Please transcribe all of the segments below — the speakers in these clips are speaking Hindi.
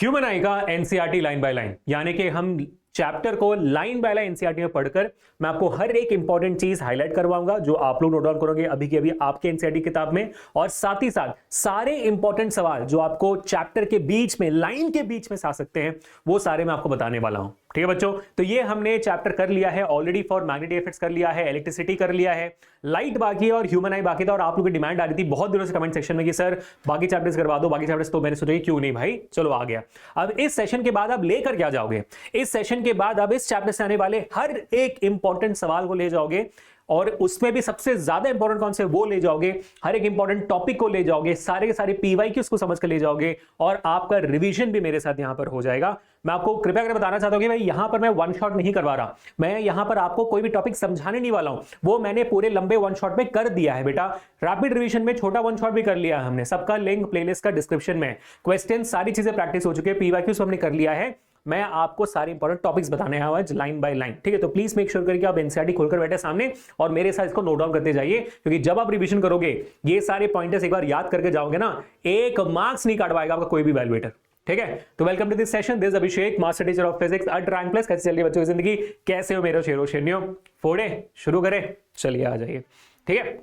ह्यूमन आई का एनसीईआरटी लाइन बाय लाइन, यानी कि हम चैप्टर को लाइन बाय लाइन एनसीईआरटी में पढ़कर मैं आपको हर एक इंपॉर्टेंट चीज हाईलाइट करवाऊंगा जो आप लोग नोट डाउन करोगे अभी की अभी आपके एनसीईआरटी किताब में, और साथ ही साथ सारे इंपॉर्टेंट सवाल जो आपको चैप्टर के बीच में लाइन के बीच में आ सकते हैं वो सारे मैं आपको बताने वाला हूं। ठीक है बच्चों, तो ये हमने चैप्टर कर लिया है ऑलरेडी। फॉर मैग्नेटिक इफेक्ट्स कर लिया है, इलेक्ट्रिसिटी कर लिया है, लाइट बाकी है और ह्यूमन आई बाकी था। और आप लोगों की डिमांड आ रही थी बहुत दिनों से कमेंट सेक्शन में कि सर बाकी चैप्टर्स करवा दो, बाकी चैप्टर्स। तो मैंने सोचा क्यों नहीं भाई, चलो आ गया। अब इस सेशन के बाद आप लेकर क्या जाओगे, इस सेशन के बाद आप इस चैप्टर से आने वाले हर एक इंपॉर्टेंट सवाल को ले जाओगे, और उसमें भी सबसे ज्यादा इंपॉर्टेंट कौन से वो ले जाओगे, हर एक इंपॉर्टेंट टॉपिक को ले जाओगे, सारे के सारे पीवाईक्यूज को समझ कर ले जाओगे, और आपका रिवीजन भी मेरे साथ यहां पर हो जाएगा। मैं आपको कृपया करके बताना चाहता हूं कि भाई यहां पर मैं वन शॉट नहीं करवा रहा, मैं यहां पर आपको कोई भी टॉपिक समझाने नहीं वाला हूं, वो मैंने पूरे लंबे वन शॉट में कर दिया है बेटा। रैपिड रिवीजन में छोटा वन शॉट भी कर लिया है हमने, सबका लिंक प्लेलिस्ट का डिस्क्रिप्शन में, क्वेश्चन सारी चीजें प्रैक्टिस हो चुकी है, पीवाईक्यूज हमने कर लिया है। मैं आपको सारे इंपॉर्टेंट टॉपिक्स बताने आया हूं लाइन बाय लाइन। ठीक है, तो प्लीज मेक श्योर करके आप एनसीईआरटी खोलकर बैठे सामने और मेरे साथ इसको नोट डाउन करते जाइए, क्योंकि जब आप रिवीजन करोगे ये सारे पॉइंटर्स एक बार याद करके जाओगे ना, 1 मार्क्स नहीं काटवाएगा आपका कोई भी वैल्यूएटर। ठीक है, तो welcome to this session, this Abhishek, master teacher of physics at Rank Plus. कैसे चल रही है बच्चों की जिंदगी, कैसे हो मेरे शेरो शेरनियो, फोड़े शुरू करें, चलिए आ जाइए। ठीक है,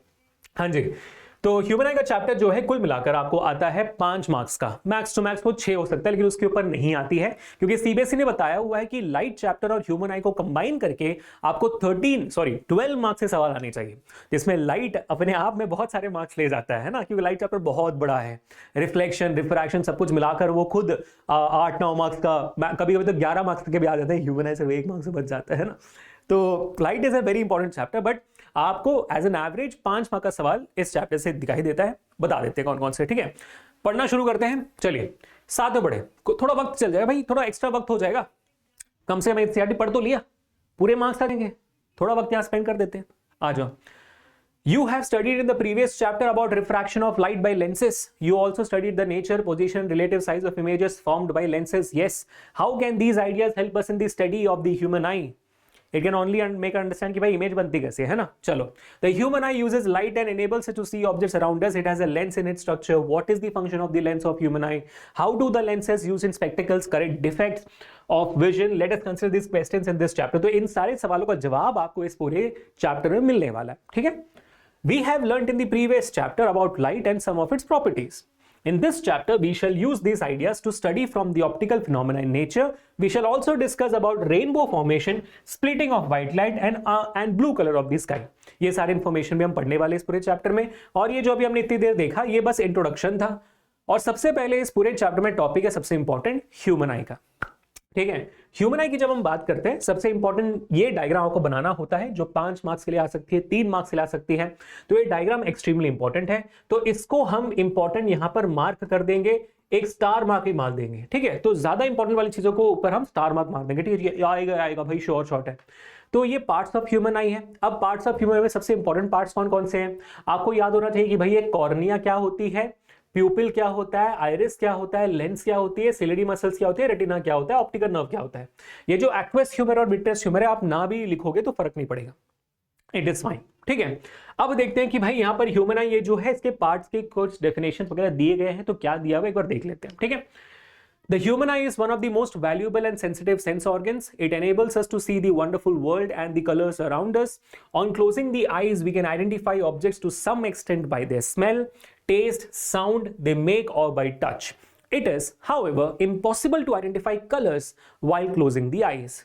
हाँ जी। तो ह्यूमन आई का चैप्टर जो है कुल मिलाकर आपको आता है 5 मार्क्स का, मैक्स टू मैक्स वो 6 हो सकता है, लेकिन उसके ऊपर नहीं आती है, क्योंकि सीबीएसई ने बताया हुआ है कि लाइट चैप्टर और ह्यूमन आई को कंबाइन करके आपको 12 मार्क्स के सवाल आने चाहिए, जिसमें लाइट अपने आप में बहुत सारे मार्क्स ले जाता है ना, क्योंकि लाइट चैप्टर बहुत बड़ा है, रिफ्लेक्शन रिफ्रैक्शन सब कुछ मिलाकर वो खुद 8-9 मार्क्स का, कभी कभी तो 11 मार्क्स के भी आ जाते हैं, ह्यूमन आई सिर्फ 1 मार्क्स से बच जाता है ना। तो light is a very important chapter, but आपको एज एन एवरेज 5 मार्क का सवाल इस चैप्टर से दिखाई देता है। बता देते हैं कौन कौन से। ठीक है, पढ़ना शुरू करते हैं। चलिए साथ में पढ़े, थोड़ा वक्त चल जाएगा भाई, थोड़ा एक्स्ट्रा वक्त हो जाएगा, कम से कम एनसीईआरटी पढ़ तो लिया, पूरे मार्क्स आ जाएंगे, थोड़ा वक्त यहां स्पेंड कर देते हैं। आ जाओ। You have studied in the previous chapter about refraction of light by lenses. You also studied the nature, position, relative size of images formed by lenses. Yes. How can these ideas help us in the study of the human eye? It can only make us understand कि भाई इमेज बनती कैसे है ना। चलो, the human eye uses light and enables us to see objects around us. It has a lens in its structure. What is the function of the lens of human eye? How do the lenses used in spectacles correct defects of vision? Let us consider these questions in this chapter. तो इन सारे सवालों का जवाब आपको इस पूरे चैप्टर में मिलने वाला है। ठीक है, we have learnt in the previous chapter about light and some of its properties. In this chapter, we shall use these ideas to study from the optical phenomena in nature. We shall also discuss about rainbow formation, splitting of white light and blue color of the sky. ये सारे इंफॉर्मेशन भी हम पढ़ने वाले इस पूरे चैप्टर में, और ये जो अभी हमने इतनी देर देखा ये बस इंट्रोडक्शन था। और सबसे पहले इस पूरे चैप्टर में टॉपिक है सबसे इंपॉर्टेंट ह्यूमन आई का। ठीक है, ह्यूमन आई की जब हम बात करते हैं सबसे इंपॉर्टेंट ये डायग्राम आपको बनाना होता है, जो 5 मार्क्स के लिए आ सकती है, 3 मार्क्स के लिए आ सकती है। तो ये डायग्राम एक्सट्रीमली इंपॉर्टेंट है, तो इसको हम इंपॉर्टेंट यहां पर मार्क कर देंगे, एक स्टार मार्क ही मार देंगे। ठीक है, तो ज्यादा इंपॉर्टेंट वाली चीजों को ऊपर हम स्टार मार्क मार देंगे। ठीक है, आएगा आएगा भाई, श्योर शॉट है। तो ये पार्ट्स ऑफ ह्यूमन आई है। अब पार्ट्स ऑफ ह्यूमन आई में सबसे इंपॉर्टेंट पार्ट्स कौन कौन से हैं आपको याद होना चाहिए कि भाई ये कॉर्निया क्या होती है, प्यूपिल क्या होता है, आइरिस क्या होता है, लेंस क्या होती है, सिलिडी मसल्स क्या होती है, रेटिना क्या होता है, ऑप्टिकल नर्व क्या होता है। ये जो एक्वस ह्यूमर और विट्रेस ह्यूमर है, आप ना भी लिखोगे तो फर्क नहीं पड़ेगा, इट इज फाइन। ठीक है, अब देखते हैं कि भाई यहां पर ह्यूमन आई ये जो है इसके पार्ट्स के कुछ डेफिनेशन वगैरह दिए गए हैं, तो क्या दिया हुआ एक बार देख लेते हैं। ठीक है, The human eye is one of the most valuable and sensitive sense organs. It enables us to see the wonderful world and the colors around us. On closing the eyes, we can identify objects to some extent by their smell, taste, sound they make, or by touch. It is, however, impossible to identify colors while closing the eyes.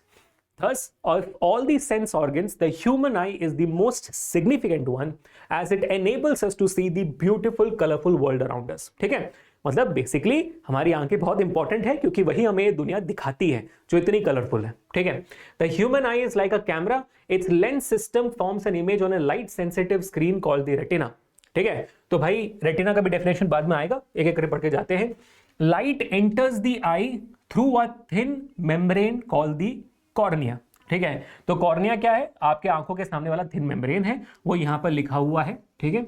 Thus, of all the sense organs, the human eye is the most significant one as it enables us to see the beautiful, colorful world around us. ठीक है, मतलब बेसिकली हमारी आंखें बहुत इंपॉर्टेंट है, क्योंकि वही हमें दुनिया दिखाती है जो इतनी कलरफुल है। ठीक है, the human I is like a camera, it's lens system forms an image on a light sensitive screen called the retina. ठीक है, तो भाई रेटिना का भी डेफिनेशन बाद में आएगा, एक एक करके पढ़ के जाते हैं। Light enters the I through a thin membrane called the cornea. ठीक है, तो कॉर्निया क्या है, आपके आंखों के सामने वाला थिन मेम्ब्रेन है, वो यहां पर लिखा हुआ है। ठीक है,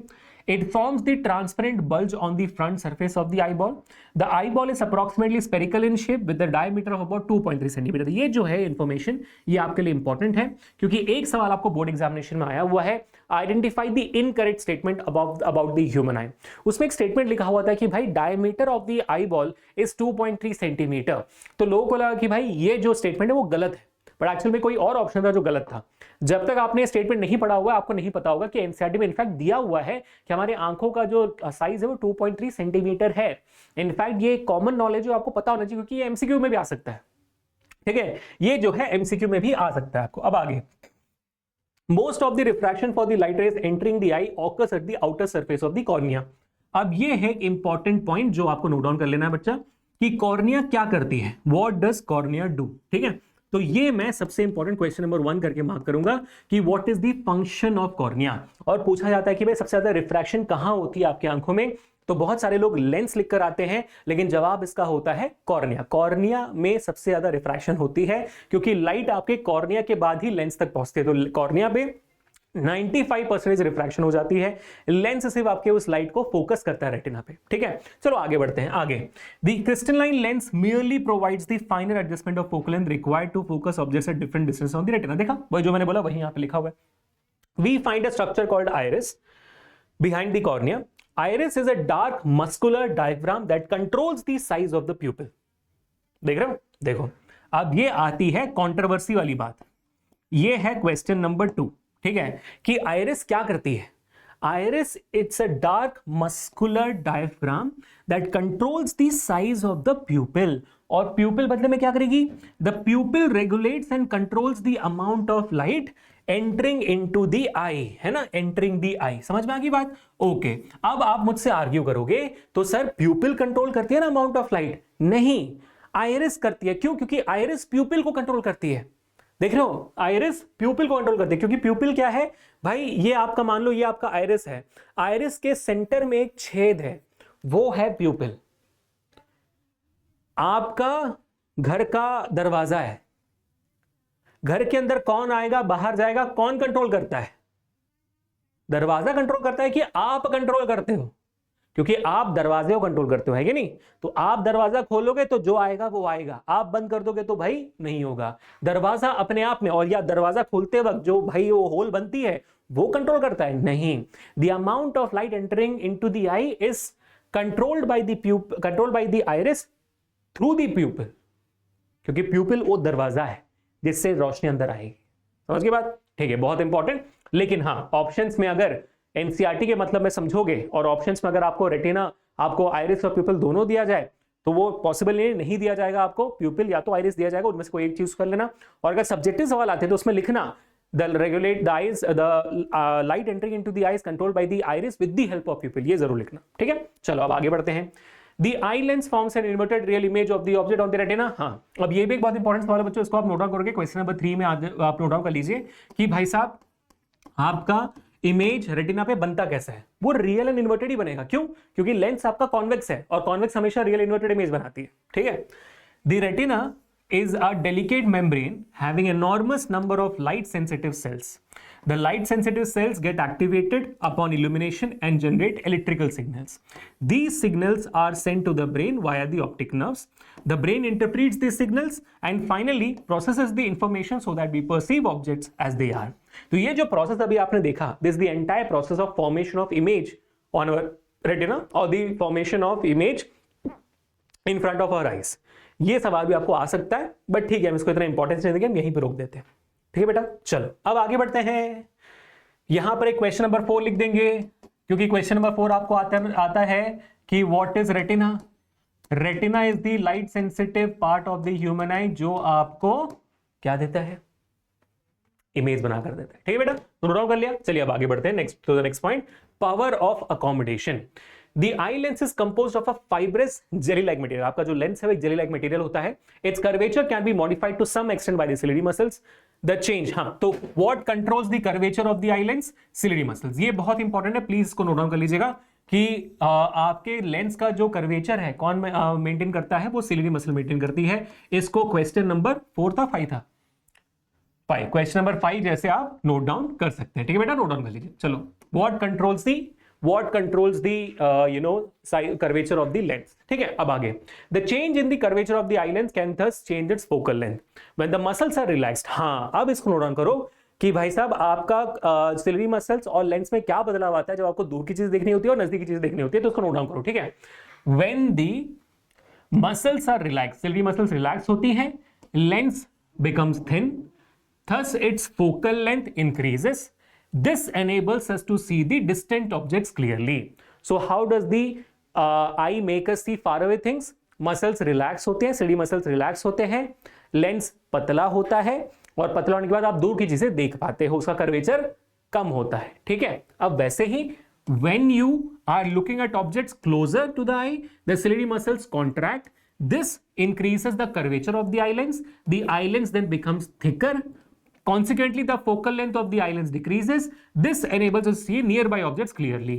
It forms the transparent bulge on the front surface of the eyeball. The eyeball is approximately spherical in shape with a diameter of about 2.3 centimetre. ये जो है इंफॉर्मेशन ये आपके लिए इंपॉर्टेंट है, क्योंकि एक सवाल आपको बोर्ड एग्जामिनेशन में आया हुआ है, identify the incorrect statement about the human आई। उसमें एक स्टेटमेंट लिखा हुआ था कि भाई diameter of the eyeball is 2.3 centimetre. तो लोगों को लगा कि भाई ये जो स्टेटमेंट है वो गलत है, बट एक्चुअल में कोई और ऑप्शन था जो गलत था। जब तक आपने स्टेटमेंट नहीं पढ़ा हुआ आपको नहीं पता होगा कि एनसीईआरटी में इनफैक्ट दिया हुआ है कि हमारे आंखों का जो साइज है वो 2.3 सेंटीमीटर है। इनफैक्ट ये कॉमन नॉलेज जो आपको पता होना चाहिए, क्योंकि ये एमसीक्यू में भी आ सकता है। ठीक है, ये जो है एमसीक्यू में भी आ सकता है आपको। अब आगे, most of the refraction for the light rays entering the I occurs at the outer surface of the cornea. अब ये है एक इंपॉर्टेंट पॉइंट जो आपको नोट डाउन कर लेना है बच्चा, कि कॉर्निया क्या करती है, व्हाट डज कॉर्निया डू। ठीक है, तो ये मैं सबसे इंपॉर्टेंट क्वेश्चन नंबर 1 करके मार्क करूंगा कि what is the function of cornea. और पूछा जाता है कि भाई सबसे ज्यादा रिफ्रैक्शन कहां होती है आपकी आंखों में, तो बहुत सारे लोग लेंस लिख कर आते हैं, लेकिन जवाब इसका होता है कॉर्निया। कॉर्निया में सबसे ज्यादा रिफ्रैक्शन होती है, क्योंकि लाइट आपके कॉर्निया के बाद ही लेंस तक पहुंचती है। तो कॉर्निया पे 95% रिफ्रैक्शन हो जाती है, लेंस सिर्फ आपके उस लाइट को फोकस करता है रेटिना पे। ठीक है, चलो आगे बढ़ते हैं। आगे, the crystalline lens merely provides the finer adjustment of focal length required to focus objects at different distance on the retina। देखा, वही जो मैंने बोला वही यहां पे लिखा हुआ है। We find a structure called iris behind the cornea. Iris is a dark muscular diaphragm that controls the size of the pupil। देख रहे हो, देखो अब ये आती है कंट्रोवर्सी वाली बात। ये है क्वेश्चन नंबर 2। ठीक है, कि आइरिस क्या करती है। Iris it's a dark muscular diaphragm that controls the size of the pupil. और प्यूपिल बदले में क्या करेगी, the pupil regulates and controls the amount of light entering into the eye, है ना, एंटरिंग द आई। समझ में आ गई बात? ओके, अब आप मुझसे आर्ग्यू करोगे तो सर प्यूपिल कंट्रोल करती है ना अमाउंट ऑफ लाइट? नहीं, आइरिस करती है। क्यों? क्योंकि आइरिस प्यूपिल को कंट्रोल करती है। देख रहे हो, आइरिस प्यूपिल को कंट्रोल करती है, क्योंकि प्यूपिल क्या है भाई, ये आपका मान लो ये आपका आइरिस है, आइरिस के सेंटर में एक छेद है, वो है प्यूपिल। आपका घर का दरवाजा है, घर के अंदर कौन आएगा बाहर जाएगा, कौन कंट्रोल करता है? दरवाजा कंट्रोल करता है कि आप कंट्रोल करते हो? क्योंकि आप दरवाजे को कंट्रोल करते हो, है कि नहीं? तो आप दरवाजा खोलोगे तो जो आएगा वो आएगा, आप बंद कर दोगे तो भाई नहीं होगा। दरवाजा अपने आप में, और या दरवाजा खोलते वक्त जो भाई वो होल बनती है वो कंट्रोल करता है? नहीं। The amount of light entering into the I is controlled by the iris through the प्यूपिल, क्योंकि प्यूपिल वो दरवाजा है जिससे रोशनी अंदर आएगी। समझ गए बात? ठीक है, बहुत इंपॉर्टेंट। लेकिन हाँ, ऑप्शंस में अगर एनसीईआरटी के मतलब में समझोगे और ऑप्शंस में अगर आपको रेटिना, आपको आइरिस और प्यूपिल दोनों दिया जाए तो वो पॉसिबल नहीं दिया जाएगा आपको, प्यूपिल या तो आइरिस दिया जाएगा, उनमें से कोई एक चीज कर लेना। और अगर सब्जेक्टिव सवाल आते हैं तो उसमें लिखना the regulate the eyes, the light entering into the eyes controlled by the iris with the help of प्यूपिल, ये जरूर लिखना। ठीक है, चलो अब आगे बढ़ते हैं। The eye lens forms an inverted real image of the object on the retina। हाँ, अब ये भी एक बहुत इंपॉर्टेंट सवाल है बच्चों, इसको आप नोट डाउन करोगे। क्वेश्चन नंबर 3 में आज आप नोट डाउन कर लीजिए कि भाई साहब आपका इमेज रेटिना पे बनता कैसा है। वो रियल एंड इन्वर्टेड ही बनेगा। क्यों? क्योंकि लेंस आपका कॉन्वेक्स है और कॉन्वेक्स हमेशा रियल इन्वर्टेड इमेज बनाती है। ठीक है, the retina is a delicate membrane having enormous number of light sensitive cells. The light sensitive cells get activated upon illumination and generate electrical signals. These signals are sent to the brain via the optic nerves. The brain interprets these signals and finally processes the information so that we perceive objects as they are. तो ये जो process अभी आपने देखा, this is the entire process of formation of image on our retina or the formation of image in front of our eyes. ये सवाल भी आपको आ सकता है, बट ठीक है, हम इसको इतना इंपॉर्टेंस नहीं देंगे, हम यहीं पे रोक देते हैं। ठीक है बेटा, चलो अब आगे बढ़ते हैं। यहां पर एक क्वेश्चन नंबर 4 लिख देंगे, क्योंकि क्वेश्चन नंबर 4 आपको आता है कि what is retina. Retina is the light sensitive part of the human आई, जो आपको क्या देता है, इमेज बनाकर देता है। ठीक है बेटा, तो नोट डाउन कर लिया। चलिए अब आगे बढ़ते हैं next to the next point, power of accommodation. The eye lens is composed of a fibrous jelly-like material। आपका जो लेंस है वो एक jelly-like material होता है। Its curvature can be modified to some extent by the ciliary muscles. The change, हाँ, तो what controls the curvature of the eye lens? Ciliary muscles। ये बहुत इंपॉर्टेंट है, प्लीज इसको नोट डाउन कर लीजिएगा कि आपके लेंस का जो कर्वेचर है कौन मेंटेन करता है, वो सिलियरी मसल मेंटेन करती है। इसको क्वेश्चन नंबर 4 था, 5 था, 5, क्वेश्चन नंबर 5 जैसे आप नोट डाउन कर सकते हैं। ठीक है बेटा, नोट डाउन कर लीजिए। चलो, what controls the what controls the curvature of the lens. ठीक है, अब आगे, the change in the curvature of the eye lens can thus change its focal length when the muscles are relaxed. हाँ, अब इसको नोट डाउन करो कि भाई साहब आपका सिलेरी मसल्स और लेंस में क्या बदलाव आता है जब आपको दूर की चीज देखनी होती है और नजदीक की चीज देखनी होती है, तो उसको नोट डाउन करो। ठीक है, when the muscles are relax, ciliary muscles relax होती हैं, lens becomes thin, thus its focal length increases. This enables us to see the distant objects clearly. So how does the eye make us see far away things? Muscles relax होते हैं, सिलेरी मसल्स रिलैक्स होते हैं, लेंस पतला होता है और पतला होने के बाद आप दूर की चीजें देख पाते हो, उसका कर्वेचर कम होता है। ठीक है, अब वैसे ही when you are looking at objects closer to the eye, the ciliary muscles contract. This increases the curvature of the eye lens. The eye lens then becomes thicker. Consequently, the focal length of the eye lens decreases. This enables us to see nearby objects clearly.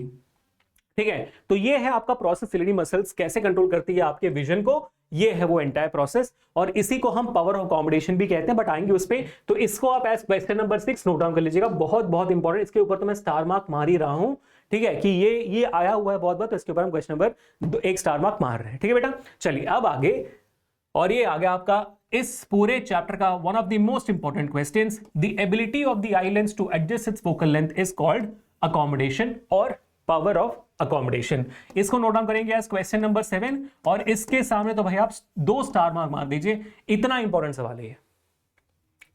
ठीक है, तो ये है आपका प्रोसेस, सिलेरी मसल्स कैसे कंट्रोल करती है आपके विजन को, ये है वो एंटायर प्रोसेस, और इसी को हम पावर ऑफ अकोमोडेशन भी कहते हैं, बट आएंगे उस पे। तो इसको आप as question number 6 note down कर लीजिएगा, बहुत बहुत इंपॉर्टेंट। इसके ऊपर तो मैं स्टार मार्क मार ही रहा हूं, ठीक है, कि ये आया हुआ है बहुत बार, तो इसके ऊपर हम क्वेश्चन नंबर 1 स्टार मार्क मार रहे हैं। ठीक है बेटा, चलिए अब आगे, और ये आ गया आपका इस पूरे चैप्टर का one of the most important questions, the ability of the eye lens to adjust its focal length is called accommodation और पावर ऑफ अकोमोडेशन। इसको नोट डाउन करेंगे एज क्वेश्चन नंबर 7, और इसके सामने तो भाई आप 2 स्टार मार्क मार दीजिए, इतना इंपॉर्टेंट सवाल है ये।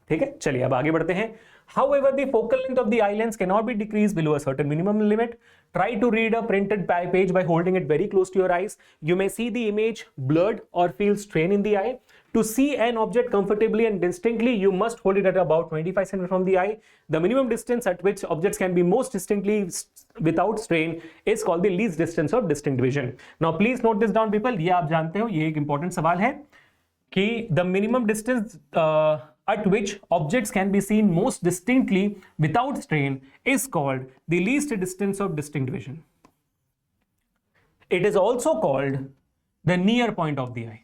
ठीक है, चलिए अब आगे बढ़ते हैं। However, the focal length of the eye lens cannot be decreased below a certain minimum limit. Try to read a printed page by holding it very close to your eyes. You may see the image blurred or feel strain in the eye. To see an object comfortably and distinctly, you must hold it at about 25 cm from the eye. The minimum distance at which objects can be most distinctly without strain is called the least distance of distinct vision. Now, please note this down, people. ये आप जानते हो, ये एक important सवाल है कि the minimum distance at which objects can be seen most distinctly without strain is called the least distance of distinct vision. It is also called the near point of the eye.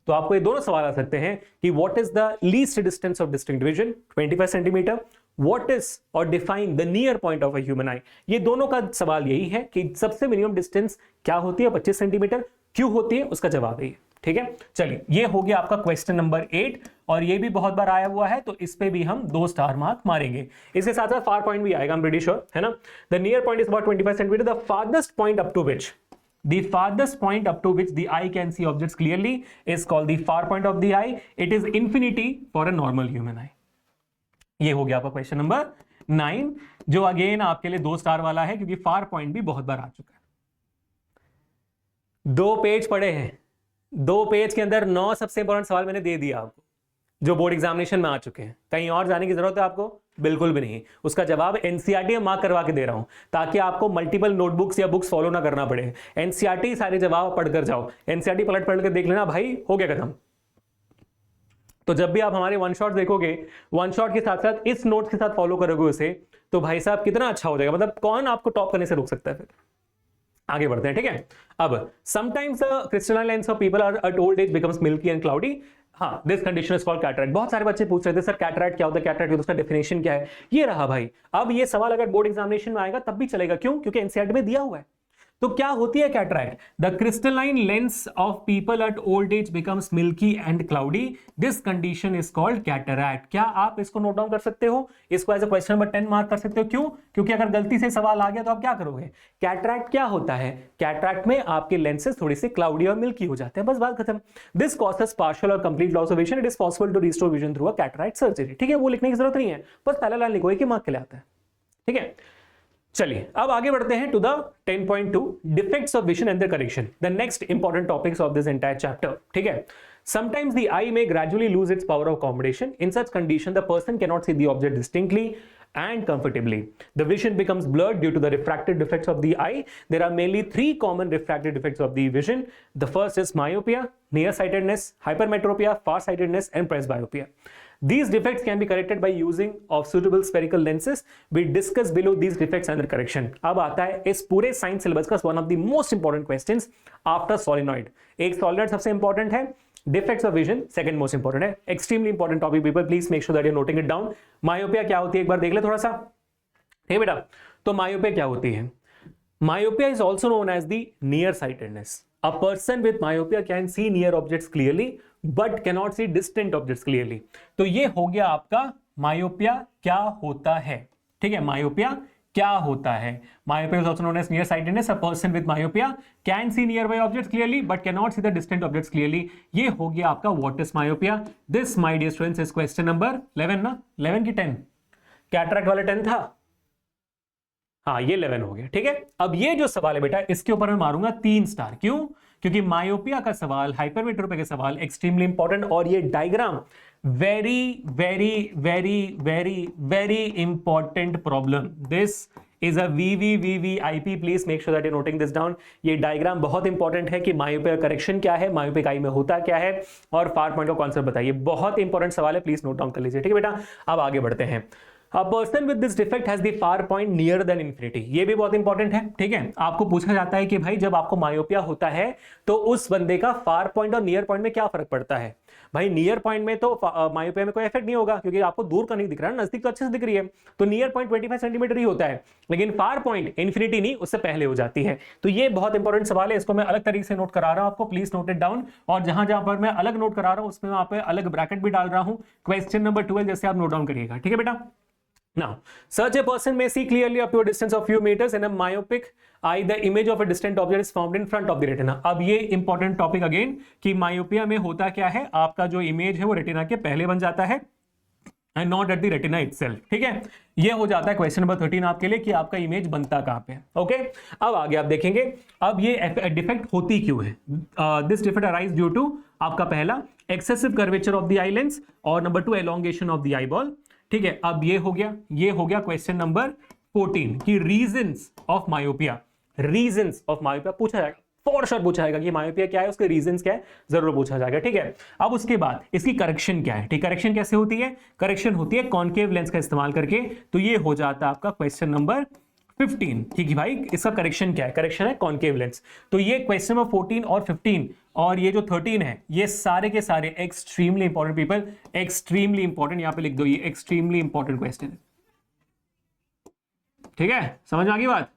तो आपको ये दोनों सवाल आ सकते हैं कि what is the least distance of distinct vision 25 centimetre, what is or define the near point of a human eye. ये दोनों का सवाल यही है कि सबसे मिनिमम डिस्टेंस क्या होती है 25 सेंटीमीटर, क्यों होती है, उसका जवाब है। ठीक है, चलिए ये हो गया आपका क्वेश्चन नंबर 8, और ये भी बहुत बार आया हुआ है, तो इस पे भी हम 2 स्टार मार्क मारेंगे। इसके साथ साथ फार पॉइंट भी आएगा, आई एम प्रीटी श्योर, है ना। The near point is about 25 centimetre, the farthest point up to which the eye can see objects clearly is called the far point of the eye. It is infinity for a normal human eye. ये हो गया आपका क्वेश्चन नंबर 9, जो अगेन आपके लिए 2 स्टार वाला है, क्योंकि फार पॉइंट भी बहुत बार आ चुका है। 2 पेज पड़े हैं, 2 पेज के अंदर 9 सबसे इंपॉर्टेंट सवाल मैंने दे दिया आपको, जो बोर्ड एग्जामिनेशन में आ चुके हैं। कहीं और जाने की जरूरत है आपको? बिल्कुल भी नहीं। उसका जवाब एनसीईआरटी में मार्क करवा के दे रहा हूं, ताकि आपको मल्टीपल नोटबुक्स या बुक्स फॉलो ना करना पड़े। एनसीईआरटी सारे जवाब पढ़कर जाओ, एनसीईआरटी पलट के देख लेना, भाई हो गया खत्म। तो जब भी आप हमारे वन शॉट देखोगे, वन शॉट के साथ साथ इस नोट्स के साथ फॉलो करोगे उसे, तो भाई साहब कितना अच्छा हो जाएगा। मतलब कौन आपको टॉप करने से रोक सकता है। फिर आगे बढ़ते हैं। ठीक है, अब sometimes the crystalline lens of people are at old age becomes milky and cloudy. हाँ, this condition is called cataract. बहुत सारे बच्चे पूछ रहे थे सर कैटरैक्ट क्या होता है, कैटरैक्ट उसका डेफिनेशन क्या है। ये रहा भाई। अब ये सवाल अगर बोर्ड एग्जामिनेशन में आएगा तब भी चलेगा, क्यों? क्योंकि एनसीईआरटी में दिया हुआ है। तो क्या होती है cataract? The crystalline lens of people at old age becomes milky and cloudy. This condition is called cataract. क्या आप इसको नोट डाउन कर सकते हो? इसको as a question number 10 mark कर सकते हो। क्यों? क्योंकि अगर गलती से सवाल आ गया तो आप क्या करोगे? कैटरैक्ट क्या होता है? कैटरैक्ट में आपके लेंसेज थोड़ी सी क्लाउडी और मिल्की हो जाते हैं, बस बात खत्म। दिस कॉजेस पार्शियल और complete loss of vision. It is possible to restore vision through a cataract surgery. ठीक है, वो लिखने की जरूरत नहीं है, बस पहला लाइन लिखो, एक ही मार्क के लिए आता है। ठीक है, चलिए अब आगे बढ़ते हैं to the 10.2 defects of vision and their correction, the next important topics of this entire chapter. ठीक है, sometimes the eye may gradually lose its power of accommodation. In such condition, the person cannot see the object distinctly and comfortably. The vision becomes blurred due to the refractive defects of the eye. There are mainly 3 common refractive defects of the vision. The first is myopia, nearsightedness, hypermetropia, farsightedness, and presbyopia. These defects can be corrected by using of suitable spherical lenses. We discuss below these defects and their correction. अब आता है इस पूरे साइंस सिलेबस का one of the most important questions after solenoid. एक solenoid सबसे important है, defects of vision second most important है। extremely important topic people, please make sure that you're noting it down. myopia क्या होती है एक बार देख ले थोड़ा सा। ठीक है बेटा, तो myopia क्या होती है? Myopia is also known as the nearsightedness. A person with myopia can see near objects clearly but cannot see distant objects clearly. तो ये हो गया आपका मायोपिया क्या होता है, ठीक है, मायोपिया क्या होता है. Myopia is also known as nearsightedness. A person with myopia can see nearby objects clearly but cannot see the distant objects clearly. ये हो गया आपका what is myopia. This, my dear students, is question number 11 ना, 11 की 10, कैटरैक्ट वाला 10 था, हाँ ये 11 हो गया, ठीक है. अब ये जो सवाल है बेटा, इसके ऊपर मैं मारूंगा 3 स्टार. क्यों? क्योंकि मायोपिया का सवाल, हाइपरमेट्रोपिया का सवाल एक्सट्रीमली इंपॉर्टेंट, और ये diagram very very very very very important problem. This is a VVVVIP. Please make sure that you noting this down. ये डायग्राम बहुत इंपॉर्टेंट है कि मायोपिया करेक्शन क्या है, मायोपिक आई में होता क्या है, और फार पॉइंट का कॉन्सेप्ट बताइए. बहुत इंपॉर्टेंट सवाल है, प्लीज नोट डाउन कर लीजिए, ठीक है बेटा. अब आगे बढ़ते हैं. A person with this defect has the far point nearer than infinity. ये भी बहुत इंपॉर्टेंट है, ठीक है. आपको पूछा जाता है कि भाई जब आपको मायोपिया होता है तो उस बंदे का फार पॉइंट और नियर पॉइंट में क्या फर्क पड़ता है. भाई नियर पॉइंट में तो मायोपिया में कोई इफेक्ट नहीं होगा क्योंकि आपको दूर का नहीं दिख रहा है, नजदीक तो अच्छे से दिख रही है, तो नियर पॉइंट 25 सेंटीमीटर ही होता है. लेकिन फार पॉइंट इन्फिनिटी नहीं, उससे पहले हो जाती है. तो ये बहुत इंपॉर्टेंट सवाल है, इसको मैं अलग तरीके से नोट करा रहा हूं आपको, प्लीज नोट इट डाउन. और जहां जहां पर मैं अलग नोट करा रहा हूं उसमें वहां पे अलग ब्रैकेट भी डाल रहा हूं. क्वेश्चन नंबर 12 जैसे आप नोट डाउन करिएगा, ठीक है बेटा. Now, such a person may see clearly up to a distance of few meters in a myopic eye. The image of a distant object is formed in front of the retina. अब ये इंपॉर्टेंट टॉपिक अगेन कि मायोपिया में होता क्या है, आपका जो इमेज है वो रेटिना के पहले बन जाता है and not at the retina itself, ठीक है. ये हो जाता है क्वेश्चन नंबर 13 आपके लिए कि आपका इमेज बनता कहां पे है. ओके, अब आगे आप देखेंगे अब ये डिफेक्ट होती क्यों है. This defect arise due to आपका पहला excessive curvature of the eye lens और number 2 elongation of the eyeball, ठीक है. अब ये हो गया क्वेश्चन नंबर 14 कि reasons of myopia. Reasons of myopia पूछा जाएगा, फॉर श्योर पूछा जाएगा कि मायोपिया क्या है, उसके रीजंस क्या है, जरूर पूछा जाएगा, ठीक है. अब उसके बाद इसकी करेक्शन क्या है, ठीक. करेक्शन कैसे होती है, करेक्शन होती है कॉन्केव लेंस का इस्तेमाल करके. तो ये हो जाता है आपका क्वेश्चन नंबर 15, ठीक है भाई. इसका करेक्शन क्या है, करेक्शन है कॉन्केव लेंस. तो ये क्वेश्चन नंबर 14 और 15 और ये जो 13 है, ये सारे के सारे extremely important people, extremely important, यहां पे लिख दो, ये एक्सट्रीमली इंपॉर्टेंट क्वेश्चन है, ठीक है. समझ में आ गई बात,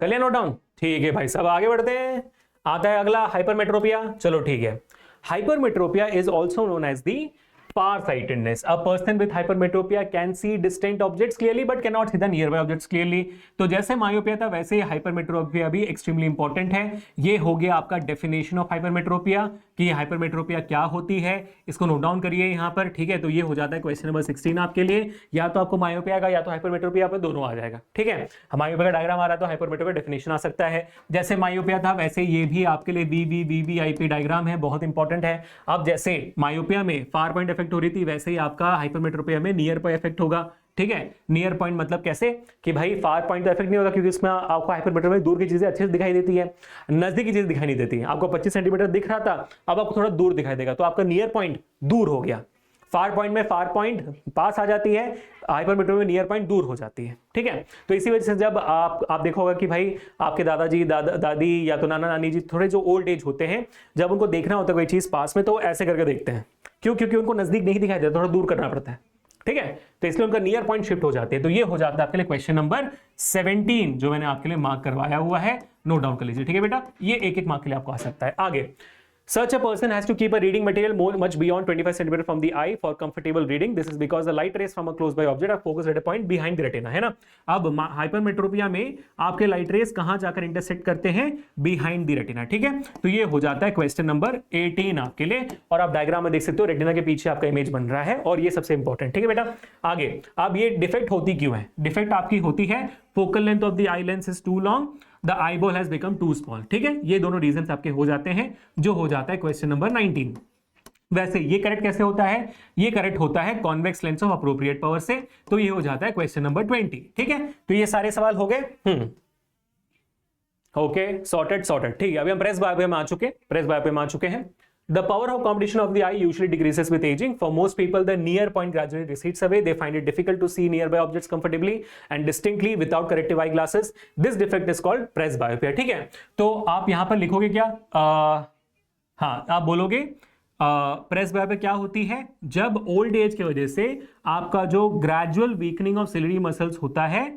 कर लिया नोट डाउन, ठीक है भाई. सब आगे बढ़ते हैं. आता है अगला हाइपरमेट्रोपिया. चलो ठीक है. Hypermetropia is also known as the farsightedness. A person with hypermetropia can see distant objects clearly but cannot see the nearby objects clearly. तो जैसे मायोपिया था वैसे हाइपरमेट्रोपिया भी एक्सट्रीमली इंपॉर्टेंट है. ये हो गया आपका डेफिनेशन ऑफ हाइपरमेट्रोपिया कि हाइपरमेट्रोपिया क्या होती है, इसको नोट डाउन करिए यहां पर, ठीक है. तो ये हो जाता है क्वेश्चन नंबर 16 आपके लिए. या तो आपको मायोपिया का या तो हाइपरमेट्रोपिया पे दोनों आ जाएगा, ठीक है. मायोपिया का डायग्राम आ रहा है तो हाइपरमेट्रोपिया डेफिनेशन आ सकता है. जैसे मायोपिया था वैसे ये भी आपके लिए VVVVIP डायग्राम है, बहुत इंपॉर्टेंट है. अब जैसे मायोपिया में फार पॉइंट इफेक्ट हो रही थी वैसे ही आपका हाइपरमेट्रोपिया में नियर पॉइंट इफेक्ट होगा, ठीक है. नियर पॉइंट मतलब कैसे कि भाई फार पॉइंट तो इफेक्ट नहीं होगा क्योंकि इसमें आपको हाइपरमेट्रोपिया में दूर की चीजें अच्छे से दिखाई देती है, नजदीक की चीज दिखाई नहीं देती है. आपको 25 सेंटीमीटर दिख रहा था, अब आपको थोड़ा दूर दिखाई देगा, तो आपका नियर पॉइंट दूर हो गया. फार पॉइंट में फार पॉइंट पास आ जाती है, हाइपरमेट्रोपिया में नियर पॉइंट दूर हो जाती है, ठीक है. तो इसी वजह से जब आप देखोगे कि भाई आपके दादाजी दादी या तो नाना नानी जी थोड़े जो ओल्ड एज होते हैं, जब उनको देखना होता है कोई चीज पास में तो ऐसे करके देखते हैं. क्यों? क्योंकि उनको नजदीक नहीं दिखाई देता, थोड़ा दूर करना पड़ता है, ठीक है. तो इसलिए उनका नियर पॉइंट शिफ्ट हो जाते हैं. तो ये हो जाता है आपके लिए क्वेश्चन नंबर 17 जो मैंने आपके लिए मार्क करवाया हुआ है, नोट डाउन कर लीजिए, ठीक है बेटा. ये एक एक मार्क के लिए आपको आ सकता है. आगे, such a person has to keep a reading material much beyond 25 cm from the eye for comfortable reading. This is because the light rays from a close by object are focused at a point behind the retina, है ना. अब हाइपरमेट्रोपिया में आपके लाइट रेस कहां जाकर इंटरसेक्ट करते हैं, बिहाइंड द रेटिना, ठीक है. तो ये हो जाता है क्वेश्चन नंबर 18 आपके लिए. और आप डायग्राम में देख सकते हो रेटिना के पीछे आपका इमेज बन रहा है और ये सबसे इंपॉर्टेंट, ठीक है बेटा. आगे, अब ये डिफेक्ट होती क्यों है, डिफेक्ट आपकी होती है focal length of the eye lens is too long, the eyeball has become too small, ठीक है. ये दोनों रीजंस आपके हो जाते हैं, जो हो जाता है क्वेश्चन नंबर 19. वैसे ये करेक्ट कैसे होता है, ये करेक्ट होता है convex lens of appropriate power से. तो ये हो जाता है क्वेश्चन नंबर 20, ठीक है. तो ये सारे सवाल हो गए. ओके, सॉर्टेड, ठीक है. अभी हम प्रेस बायोपिया में आ चुके हैं. The power of competition of the eye usually decreases with aging. For most people, the near point gradually recedes away. They find it difficult to see nearby objects comfortably and distinctly without corrective eyeglasses. This defect is called presbyopia. ठीक है. तो आप यहां पर लिखोगे क्या? हाँ, आप बोलोगे प्रेस बायोपिया क्या होती है? जब ओल्ड एज की वजह से आपका जो gradual weakening of ciliary muscles होता है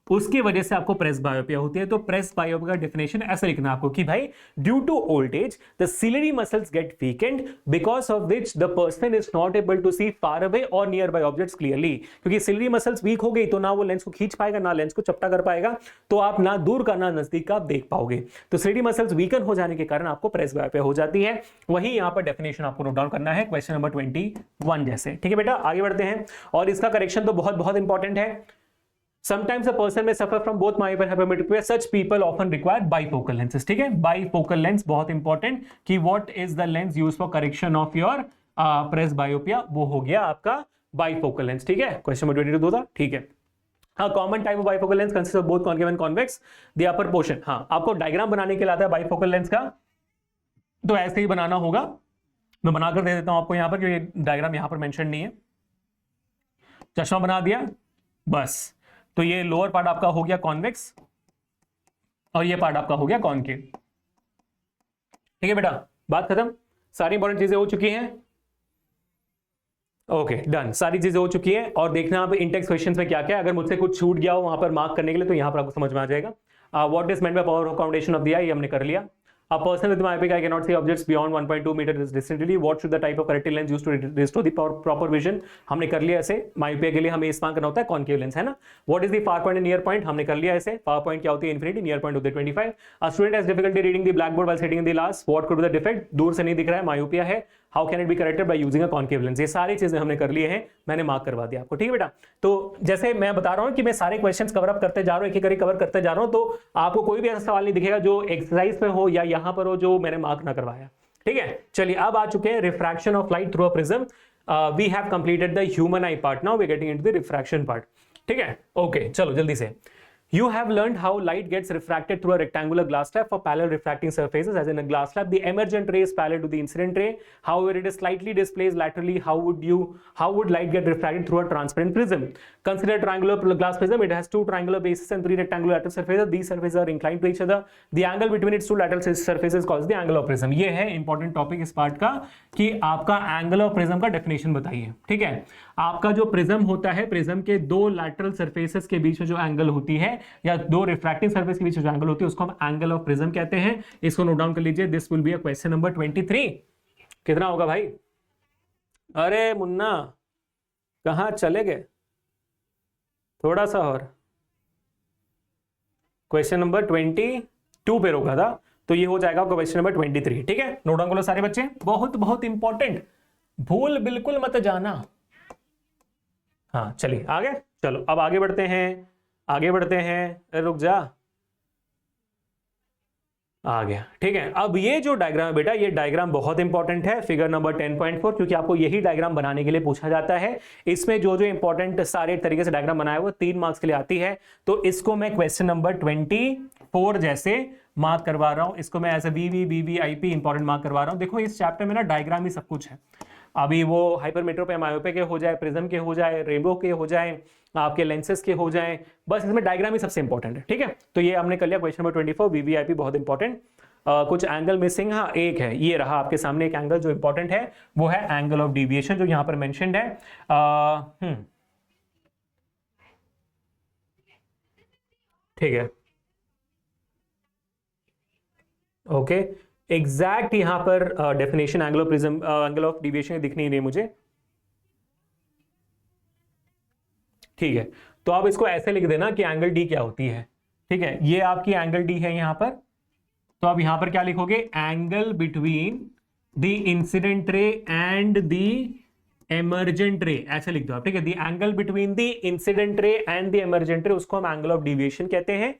उसकी वजह से आपको प्रेस बायोपिया होती है। तो प्रेस बायोपिया का डेफिनेशन ऐसे लिखना आपको कि भाई due to old age the ciliary muscles get weakened because of which the person is not able to see far away और नियर बाय ऑब्जेक्ट्स क्लियरली। क्योंकि सिलियरी मसल्स वीक हो गई तो ना वो लेंस को खींच पाएगा ना लेंस को चपटा कर पाएगा, तो आप ना दूर का ना नजदीक का आप देख पाओगे। तो सिलियरी मसल्स वीकन हो जाने के कारण आपको प्रेस बायोपिया हो जाती है। वही यहां पर डेफिनेशन आपको नोट डाउन करना है क्वेश्चन नंबर 21 जैसे। ठीक है बेटा, आगे बढ़ते हैं और इसका करेक्शन तो बहुत बहुत इंपॉर्टेंट है। Sometimes a person may suffer from both myopia and hypermetropia. Such people often require bifocal lenses. ठीक है, bifocal lens बहुत इंपॉर्टेंट कि what is the lens used for correction of your press myopia, वो हो गया आपका bifocal lens। ठीक है, क्वेश्चन नंबर 22 था। ठीक है, हाँ, common type of bifocal lens consist of both concave and convex the upper portion. हाँ, आपको डायग्राम बनाने के लिए आता है बाइफोकल लेंस का, तो ऐसे ही बनाना होगा। मैं बनाकर दे देता हूं आपको यहां पर, क्योंकि डायग्राम यहां पर मेंशन नहीं है। चश्मा बना दिया बस, तो ये लोअर पार्ट आपका हो गया कॉन्वेक्स और ये पार्ट आपका हो गया कॉनकेव। ठीक है बेटा, बात खत्म, सारी इंपॉर्टेंट चीजें हो चुकी हैं। ओके डन, सारी चीजें हो चुकी हैं। और देखना आप इंटेक्स क्वेश्चंस में क्या क्या है, अगर मुझसे कुछ छूट गया हो वहां पर मार्क करने के लिए तो यहां पर आपको समझ में आ जाएगा। What is meant by power foundation of the eye, हमने कर लिया। A person with myopia eye cannot see objects beyond 1.2 meters distantly. What should the type of corrective lens used to restore the proper vision? हमने कर लिया ऐसे। myopia के लिए हमें इस्तेमाल करना होता है कॉनकेव लेंस, है ना। What is the far point and near point? हमने कर लिया ऐसे। far point क्या होती है infinity, near point होती है 25. A student has difficulty reading the blackboard while sitting in the class. What could be the defect? दूर से नहीं दिख रहा है, myopia है। How can it be corrected by using a concave lens? ये सारी चीजें हमने कर लिए हैं, मैंने मार्क करवा दिया आपको। ठीक है बेटा, तो जैसे मैं बता रहा हूं कि मैं सारे क्वेश्चंस कवर अप करते जा रहा हूं, एक एक करके कवर करते जा रहा हूं, तो आपको कोई भी ऐसा सवाल नहीं दिखेगा जो एक्सरसाइज पे हो या यहां पर हो जो मैंने मार्क ना करवाया। ठीक है, चलिए अब आ चुके हैं refraction of light through a prism. We have completed the human eye part, now we are getting into the refraction part. ठीक है, ओके चलो जल्दी से। You have learned how light gets refracted through a rectangular glass slab for parallel refracting surfaces. As in a glass slab, the emergent ray is parallel to the incident ray. However, it is slightly displaced laterally. How would light get refracted through a transparent prism? Consider a triangular glass prism. It has two triangular bases and three rectangular lateral surfaces. These surfaces are inclined to each other. The angle between its two lateral surfaces calls the angle of prism. ये है important topic इस part का कि आपका angle of prism का definition बताइए। ठीक है, आपका जो प्रिज्म होता है, प्रिज्म के दो लैटरल सरफेसेस के बीच में जो एंगल होती है या दो रिफ्रैक्टिंग सरफेस के बीच में जो एंगल होती है उसको हम एंगल ऑफ प्रिज्म कहते हैं। इसको नोट डाउन कर लीजिए, this will be a question number 23। कितना होगा भाई? अरे मुन्ना कहां चले गए, थोड़ा सा और। क्वेश्चन नंबर 22 पे रोका था, तो ये हो जाएगा क्वेश्चन नंबर 23। ठीक है, नोट डाउन करो सारे बच्चे, बहुत बहुत इंपॉर्टेंट, भूल बिल्कुल मत जाना। हाँ चलिए आगे, चलो अब आगे बढ़ते हैं, आगे बढ़ते हैं। रुक जा, आ गया। ठीक है, अब ये जो डायग्राम है बेटा, ये डायग्राम बहुत इंपॉर्टेंट है, फिगर नंबर 10.4, क्योंकि आपको यही डायग्राम बनाने के लिए पूछा जाता है। इसमें जो जो इंपॉर्टेंट सारे तरीके से डायग्राम बनाया वो 3 मार्क्स के लिए आती है। तो इसको मैं क्वेश्चन नंबर 24 जैसे मार्क करवा रहा हूं, इसको मैं as a VVIP important mark करवा रहा हूं। देखो इस चैप्टर में ना डायग्राम ही सब कुछ है। अभी वो हाइपरमेट्रोपिया मायोपिया के हो जाए, प्रिज्म के हो जाए, रेनबो के हो जाए, आपके लेंसेज के हो जाए, बस इसमें डायग्राम ही सबसे इंपॉर्टेंट है। ठीक है, तो ये हमने कर लिया क्वेश्चन नंबर 24 VVIP, बहुत इंपॉर्टेंट। कुछ एंगल मिसिंग, हाँ एक है, ये रहा आपके सामने एक एंगल जो इंपॉर्टेंट है, वो है एंगल ऑफ डिविएशन जो यहां पर मेंशन्ड है। ठीक है, ओके, एग्जैक्ट यहां पर definition angle of prism, angle of deviation दिख नहीं रही मुझे। ठीक है, तो आप इसको ऐसे लिख देना कि एंगल डी क्या होती है। ठीक है, ये आपकी एंगल डी है यहां पर, तो आप यहां पर क्या लिखोगे? Angle between the incident ray and the emergent रे, ऐसे लिख दो आप। ठीक है, the angle between the incident ray and the emergent रे, उसको हम एंगल ऑफ डिविएशन कहते हैं।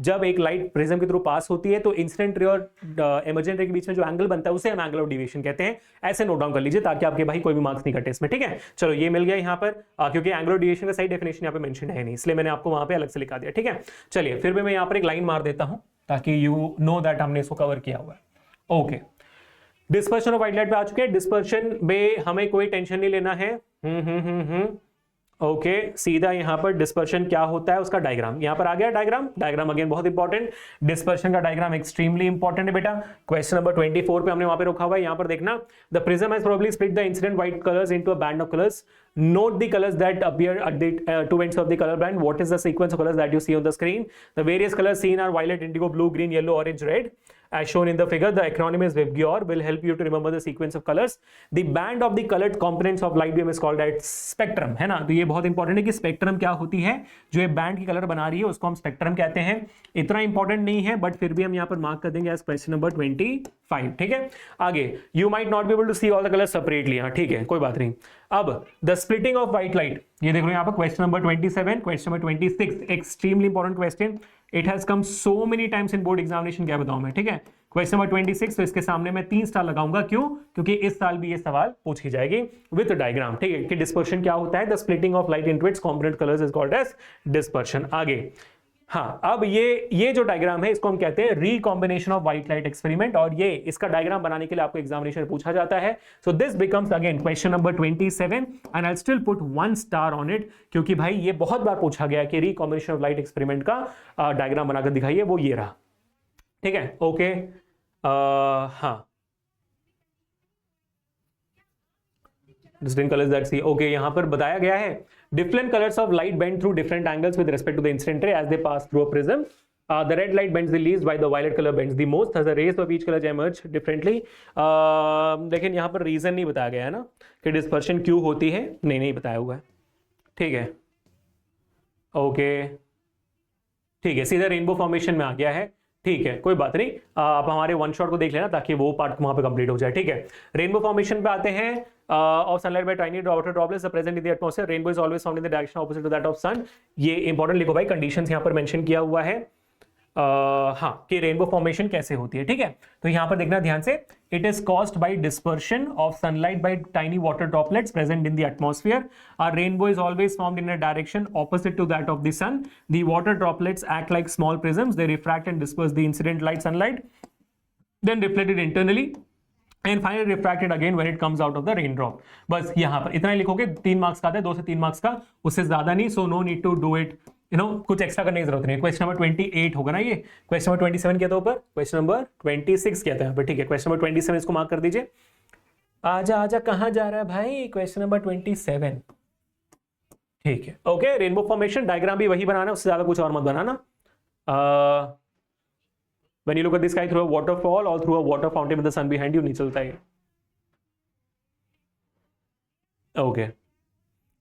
जब एक लाइट प्रिज्म के थ्रू पास होती है तो इंसिडेंट रे और एमर्जेंट रे के बीच में जो एंगल बनता है उसे हम एंगल ऑफ डिविएशन कहते हैं। ऐसे नोट डाउन कर लीजिए ताकि आपके भाई कोई भी मार्क्स नहीं कटे इसमें। ठीक है, चलो ये मिल गया यहाँ पर, क्योंकि एंगल ऑफ डिविएशन का सही डेफिनेशन यहाँ पे मेंशन है नहीं, इसलिए मैंने आपको वहां पे अलग से लिखा दिया। ठीक है, चलिए फिर भी मैं यहाँ पर एक लाइन मार देता हूँ ताकि यू नो दैट हमने इसको कवर किया हुआ है। Okay, dispersion of white light पे आ चुके हैं। डिस्पर्शन में हमें कोई टेंशन नहीं लेना है। ओके सीधा यहाँ पर डिस्पर्शन क्या होता है उसका डायग्राम यहाँ पर आ गया। डायग्राम अगेन बहुत इंपॉर्टेंट, डिस्पर्शन का डायग्राम एक्सट्रीमली इंपॉर्टेंट है बेटा। क्वेश्चन नंबर 24 पे हमने वहां पे रोका हुआ है, यहाँ पर देखना, the prism has probably split the incident white colours into a band of colours, note the colors that appear at the two ends of the color band. What is the sequence of colors that you see on the screen? The various colors seen are violet, indigo, blue, green, yellow, orange, red. As shown in the figure, the acronym is VIBGYOR, will help you to remember the sequence of colors. The band of the colored components of light beam is called as spectrum, है ना। तो ये बहुत इंपॉर्टेंट है कि स्पेक्ट्रम क्या होती है, जो ये बैंड की कलर बना रही है उसको हम स्पेक्ट्रम कहते हैं। इतना इंपॉर्टेंट नहीं है बट फिर भी हम यहाँ पर मार्क कर देंगे एज क्वेश्चन नंबर 25। ठीक है, आगे you might not be able to see all the colours separately, हाँ ठीक है कोई बात नहीं। अब the splitting of white light, ये देख लो यहाँ पर question number 27, question number 26, extremely important question, it has come so many times in board examination, क्या बताऊं मैं, ठीक है। क्वेश्चन नंबर 26, तो इसके सामने मैं 3 स्टार लगाऊंगा, क्यों, क्योंकि इस साल भी ये सवाल पूछी जाएगी विद डायग्राम, ठीक है, कि डिस्पर्शन क्या होता है, the splitting of light into its component colours is called as dispersion. आगे हाँ, अब ये जो डायग्राम है इसको हम कहते हैं recombination of white light experiment, और ये इसका डायग्राम बनाने के लिए आपको एग्जामिनेशन में पूछा जाता है। So this becomes again question number 27 and I still put 1 star on it, क्योंकि भाई ये बहुत बार पूछा गया कि रिकॉम्बिनेशन ऑफ लाइट एक्सपेरिमेंट का डायग्राम बनाकर दिखाइए, वो ये रहा, ठीक है। ओके हाँ, different colours that see, okay यहां पर बताया गया है different colors of light bend through different angles with respect to the incident ray as they pass through a prism. The red light bends the least while the violet color bends the most. Thus the rays of each color emerge differently. लेकिन यहाँ पर रीजन नहीं बताया गया है ना कि डिस्पर्शन क्यों होती है, नहीं बताया हुआ है, ठीक है। ओके ठीक है, सीधा रेनबो फॉर्मेशन में आ गया है, ठीक है कोई बात नहीं। आप हमारे वन शॉट को देख लेना ताकि वो पार्ट वहां पे कंप्लीट हो जाए, ठीक है। रेनबो फॉर्मेशन पे आते हैं। of sunlight by tiny water droplets are present in the atmosphere. Rainbow is always found in the direction opposite to that of sun. ये इंपॉर्टेंट लिखो भाई, कंडीशंस यहाँ पर मेंशन किया हुआ है हाँ कि रेनबो फॉर्मेशन कैसे होती है, ठीक है। तो यहाँ पर देखना ध्यान से, it is caused by dispersion of sunlight bye tiny water droplets present in the atmosphere. A rainbow is always formed in a direction opposite to that of the sun. The water droplets act like small prisms. They refract and disperse the incident light sunlight, then reflect it internally and finally refracted again when it comes out of the raindrop. बस यहाँ पर इतना ही लिखोगे, 3 मार्क्स का आता है, 2 से 3 मार्क्स का, उससे ज्यादा नहीं। So no need to do it, you know, कुछ एक्स्ट्रा करने की जरूरत नहीं। क्वेश्चन नंबर 28 होगा ना ये, क्वेश्चन नंबर 27 क्या था ऊपर, क्वेश्चन नंबर 26 क्या था यहाँ पर, ठीक है। क्वेश्चन नंबर 27 इसको मार्क कर दीजिए। आजा कहाँ जा रहा है भाई, क्वेश्चन नंबर 27, ठीक है। ओके, रेनबो फॉर्मेशन डायग्राम भी वही बनाना, उससे ज्यादा कुछ और मत बनाना। When you look at the sky through a waterfall or through a water fountain with the sun behind you, नहीं चलता है। ओके,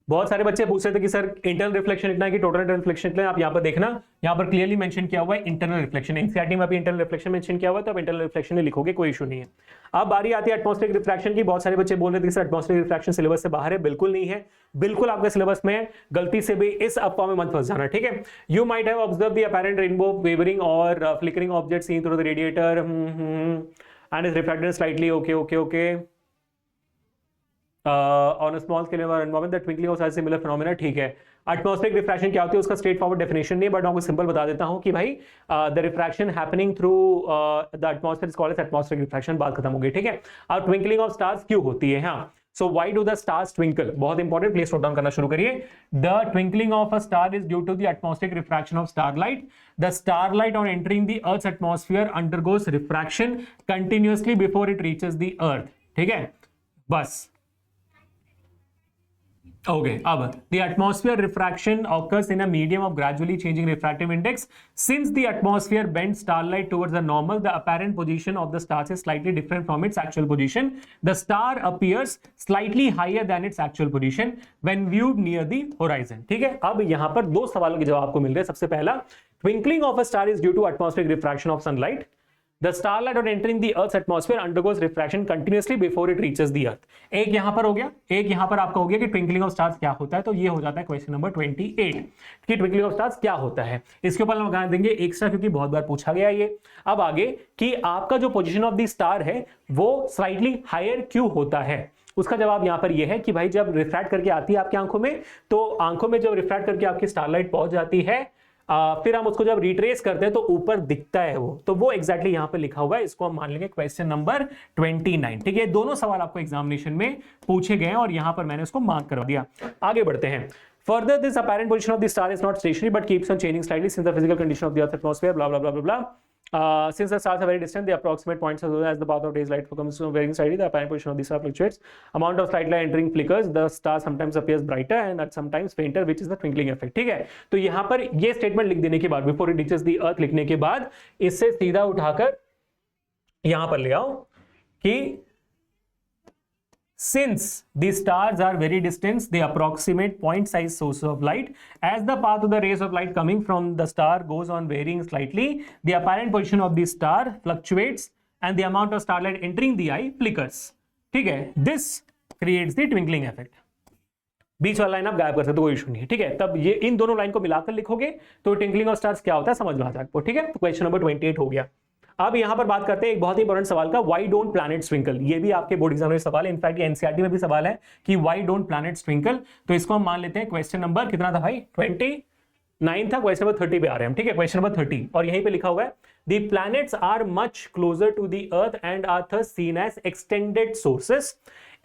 बहुत सारे बच्चे पूछ रहे थे कि सर इंटरनल रिफ्लेक्शन लिखना है कि टोटल इंटरनल रिफ्लेक्शन लिखना है। आप यहाँ पर देखना, यहाँ पर क्लियरली मेंशन किया हुआ है इंटरनल रिफ्लेक्शन। एनसीईआरटी में अभी इंटरनल रिफ्लेक्शन मेंशन किया हुआ है, तो आप इंटरनल रिफ्लेक्शन ही लिखोगे, कोई इशू नहीं है। अब बारी आती है एटमॉस्फेरिक रिफ्रैक्शन की। बहुत सारे बच्चे बोल रहे थे कि सर एटमॉस्फेरिक रिफ्रैक्शन सिलेबस से बाहर है, बिल्कुल नहीं है, बिल्कुल आपके सिलेबस में, गलती से भी इस अफवाह में मत फंस जाना, ठीक है। You might have observe the apparent rainbow wavering और flickering object seen through the radiator and is reflected slightly, okay on a small scale environment the twinkling of such similar phenomena, ठीक है। एटमॉस्फेरिक रिफ्रैक्शन क्या होती है उसका स्ट्रेट फॉरवर्ड डेफिनेशन नहीं है, बट मैं आपको सिंपल बता देता हूं कि भाई the refraction happening through the atmosphere is called as atmospheric refraction, बात खत्म हो गई, ठीक है। अब ट्विंकलिंग ऑफ स्टार्स क्यों होती है, हाँ, so why do the stars twinkle, बहुत इंपॉर्टेंट, प्लीज नोट डाउन करना शुरू करिए। The twinkling of a star is due to the atmospheric refraction of starlight. The starlight on entering the earth's atmosphere undergoes refraction continuously before it reaches the earth, ठीक है, बस। Okay, अब the atmosphere refraction occurs in a medium of gradually changing refractive index. Since the atmosphere bends starlight towards the normal, the apparent position of the stars is slightly different from its actual position. The star appears slightly higher than its actual position when viewed near the horizon. ठीक है, अब यहाँ पर 2 सवालों के जवाब आपको मिल रहे हैं। सबसे पहला, twinkling of a star is due to atmospheric refraction of sunlight. The starlight on entering the Earth's atmosphere undergoes refraction continuously before it reaches the Earth. एक यहां पर हो गया, एक यहां पर आपका हो गया कि ट्विंकलिंग ऑफ स्टार्स क्या होता है, तो ये हो जाता है क्वेश्चन नंबर 28 कि ट्विंकलिंग ऑफ स्टार्स क्या होता है। इसके ऊपर हम लगा देंगे एक्स्ट्रा, क्योंकि बहुत बार पूछा गया ये। अब आगे कि आपका जो पोजीशन ऑफ द स्टार है वो स्लाइटली हायर क्यों होता है, उसका जवाब यहां पर यह है कि भाई जब रिफ्रैक्ट करके आती है आपकी आंखों में, तो आंखों में जब रिफ्रैक्ट करके आपकी स्टारलाइट पहुंच जाती है, फिर हम उसको जब रिट्रेस करते हैं तो ऊपर दिखता है वो, तो वो एग्जैक्टली यहां पे लिखा हुआ है। इसको हम मान लेंगे क्वेश्चन नंबर 29, ठीक है। दोनों सवाल आपको एग्जामिनेशन में पूछे गए और यहां पर मैंने उसको मार्क करवा दिया। आगे बढ़ते हैं। Further, this apparent position of the star is not stationary but keeps on changing slightly since the physical condition of the Earth's atmosphere, blah blah blah blah blah. Since the stars are very distant, the approximate points as the path of day's light becomes varying slightly, the apparent position of the star fluctuates. Amount of light entering flickers. The star sometimes appears brighter and at sometimes fainter, which is the twinkling effect. ठीक है, तो यहाँ पर ये स्टेटमेंट लिख देने के बाद, बिफोर इट रीचेस द अर्थ लिखने के बाद, इससे सीधा उठाकर यहां पर ले आओ कि since the stars are very distant, they approximate point-sized source of light. As the path of the rays of light coming from the star goes on varying slightly, the apparent position of the star fluctuates and the amount of starlight entering the eye flickers. ठीक है, this creates the twinkling effect. बीच वाला लाइन आप गायब कर सकते हो, कोई इशू नहीं है। ठीक है, तब ये इन दोनों लाइन को मिलाकर लिखोगे तो ट्विंकलिंग ऑफ स्टार्स क्या होता है समझ में आ जाएगा। ठीक है, तो क्वेश्चन नंबर 28 हो गया। अब यहां पर बात करते हैं एक बहुत ही इंपॉर्टेंट सवाल का, व्हाई डोंट प्लैनेट्स ट्विंकल। ये भी आपके बोर्ड एग्जाम में सवाल है, इनफैक्ट एनसीईआरटी में भी सवाल है कि व्हाई डोंट प्लैनेट्स ट्विंकल। तो इसको हम मान लेते हैं क्वेश्चन नंबर कितना था भाई, 29 था, क्वेश्चन नंबर 30 पे आ रहे हैं हम। ठीक है, क्वेश्चन नंबर 30 और यहीं पे लिखा हुआ है the planets are much closer to the earth and are thus seen as extended sources.